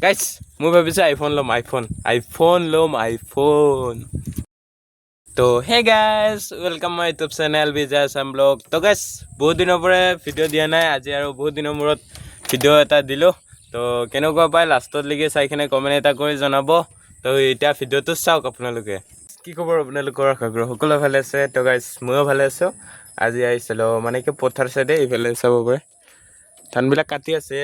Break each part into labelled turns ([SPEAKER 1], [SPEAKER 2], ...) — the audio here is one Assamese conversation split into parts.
[SPEAKER 1] গাইছ মই ভাবিছোঁ আইফোন ল'ম তো hey guys welcome my YouTube channel Bijoy Assam blog. তো গাইছ বহুত দিনৰ পৰা ভিডিঅ' দিয়া নাই, আজি আৰু বহুত দিনৰ মূৰত ভিডিঅ' এটা দিলোঁ। তো কেনেকুৱা পাই লাষ্টলৈকে চাই কিনে কমেণ্ট এটা কৰি জনাব। তো এতিয়া ভিডিঅ'টো চাওক আপোনালোকে। কি খবৰ আপোনালোকৰ? সকলোৱে ভালে আছে? তো গাইছ ময়ো ভালে আছোঁ। আজি আহিছিলোঁ মানে কি পথাৰ চাইডে এইফালে চাব পাৰে ধানবিলাক কাটি আছে,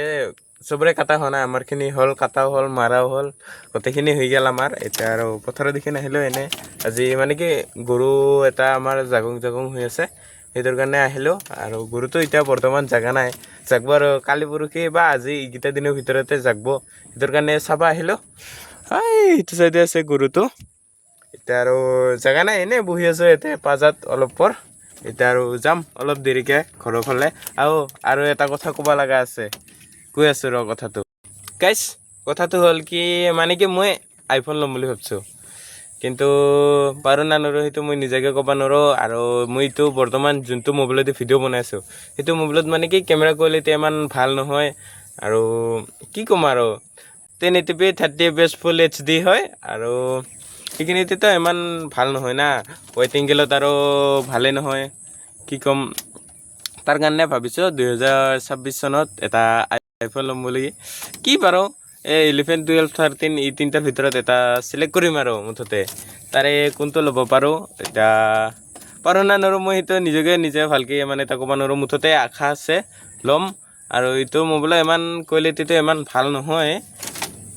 [SPEAKER 1] চবৰে কাটা হোৱা নাই, আমাৰখিনি হ'ল, কাটাও হ'ল, মাৰাও হ'ল, গোটেইখিনি হৈ গ'ল আমাৰ। এতিয়া আৰু পথাৰৰ দেখি নাহিলোঁ এনেই আজি মানে কি গৰু এটা আমাৰ জাগং হৈ আছে, সেইটোৰ কাৰণে আহিলোঁ। আৰু গৰুটো এতিয়া বৰ্তমান জাগা নাই, জাগব আৰু কালি পৰহি বা আজি এইকেইটা দিনৰ ভিতৰতে জাগব, সেইটোৰ কাৰণে চাব আহিলোঁ। সেইটো চাইডে আছে গৰুটো। এতিয়া আৰু জাগা নাই, এনেই বহি আছোঁ ইয়াতে পাজাত অলপ পৰ। এতিয়া আৰু যাম অলপ দেৰিকৈ ঘৰৰ ফালে। আৰু এটা কথা ক'ব লগা আছে, কৈ আছোঁ ৰ কথাটো। গাইছ কথাটো হ'ল কি মানে কি মই আইফোন ল'ম বুলি ভাবিছোঁ, কিন্তু পাৰোঁ না নোৱাৰোঁ সেইটো মই নিজাকৈ ক'ব নোৱাৰোঁ। আৰু মই এইটো বৰ্তমান যোনটো মোবাইলতে ভিডিঅ' বনাইছোঁ, সেইটো মোবাইলত মানে কি কেমেৰা কোৱালিটি ইমান ভাল নহয়। আৰু কি ক'ম আৰু 1080p 30fps ফুল HD হয়, আৰু সেইখিনিতো ইমান ভাল নহয় না, হোৱাইট এংগেলত আৰু ভালেই নহয়। কি ক'ম, তাৰ কাৰণে ভাবিছোঁ 2026 চনত এটা আইফোন ল'ম বুলি। কি পাৰোঁ এই 11, 12, 13 এই তিনিটাৰ ভিতৰত এটা চিলেক্ট কৰিম আৰু মুঠতে তাৰে কোনটো ল'ব পাৰোঁ। এতিয়া পাৰোঁ না নোৱাৰোঁ মই সেইটো নিজে ভালকৈ মানে এটা ক'ব নোৱাৰোঁ। মুঠতে আশা আছে ল'ম। আৰু এইটো মোবাইলৰ ইমান কোৱালিটিটো ইমান ভাল নহয়,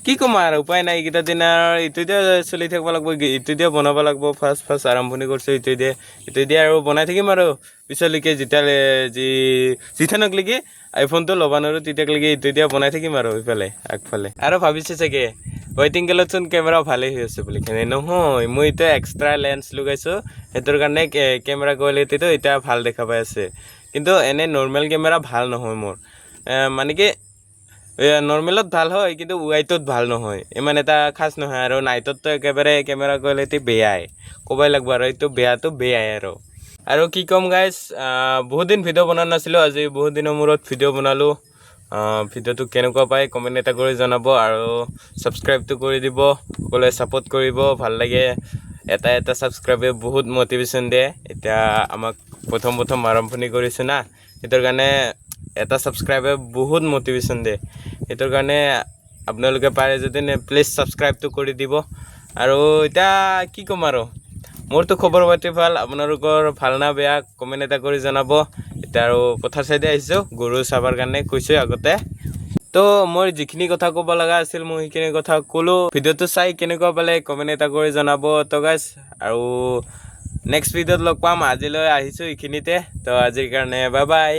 [SPEAKER 1] কি ক'ম আৰু উপায় নাই। এইকেইটা দিন আৰু ইটো দিয়ে চলি থাকিব লাগিব, ইটো দিয়ে বনাব লাগিব। ফাৰ্ষ্ট আৰম্ভণি কৰিছোঁ ইটো দিয়ে আৰু বনাই থাকিম আৰু পিছলৈকে যেতিয়ালৈকে আইফোনটো ল'ব নোৱাৰোঁ তেতিয়ালৈকে ইটো দিয়ে বনাই থাকিম আৰু ইফালে আগফালে। আৰু ভাবিছে চাগে হোৱাইট এংগেলতচোন কেমেৰাও ভালেই হৈ আছে বুলি কেনে, নহয় মই এতিয়া এক্সট্ৰা লেন্স লগাইছোঁ, সেইটোৰ কাৰণে কেমেৰা কোৱালিটিটো এতিয়া ভাল দেখা পাই আছে। কিন্তু এনে নৰ্মেল কেমেৰা ভাল নহয় মোৰ, মানে কি নৰ্মেলত ভাল হয় কিন্তু হোৱাইটত ভাল নহয়, ইমান এটা খাচ নহয়। আৰু নাইটততো একেবাৰে কেমেৰা কোৱালিটি বেয়াই ক'বই লাগিব, আৰু এইটো বেয়াই আৰু কি ক'ম গাইছ, বহুত দিন ভিডিঅ' বনোৱা নাছিলোঁ, আজি বহুত দিনৰ মূৰত ভিডিঅ' বনালোঁ। ভিডিঅ'টো কেনেকুৱা পায় কমেণ্ট এটা কৰি জনাব, আৰু ছাবস্ক্ৰাইবটো কৰি দিব, সকলোৱে ছাপোৰ্ট কৰিব, ভাল লাগে। এটা ছাবস্ক্ৰাইবে বহুত মটিভেশ্যন দিয়ে। এতিয়া আমাক প্ৰথম আৰম্ভণি কৰিছোঁ না, সেইটোৰ কাৰণে এটা ছাবস্ক্ৰাইবে বহুত মটিভেশ্যন দিয়ে। সেইটোৰ কাৰণে আপোনালোকে পাৰে যদি প্লিজ ছাবস্ক্ৰাইবটো কৰি দিব। আৰু এতিয়া কি ক'ম আৰু, মোৰতো খবৰ পাতি ভাল, আপোনালোকৰ ভাল না বেয়া কমেণ্ট এটা কৰি জনাব। এতিয়া আৰু পথাৰ চাইডে আহিছোঁ গৰু চাবৰ কাৰণে, কৈছোঁ আগতে। তো মই যিখিনি কথা ক'ব লগা আছিল মই সেইখিনি কথা ক'লোঁ। ভিডিঅ'টো চাই কেনেকুৱা পালে কমেণ্ট এটা কৰি জনাব। তো গাইছ আৰু নেক্সট ভিডিঅ'ত লগ পাম। আজিলৈ আহিছোঁ এইখিনিতে, তো আজিৰ কাৰণে বাই বাই।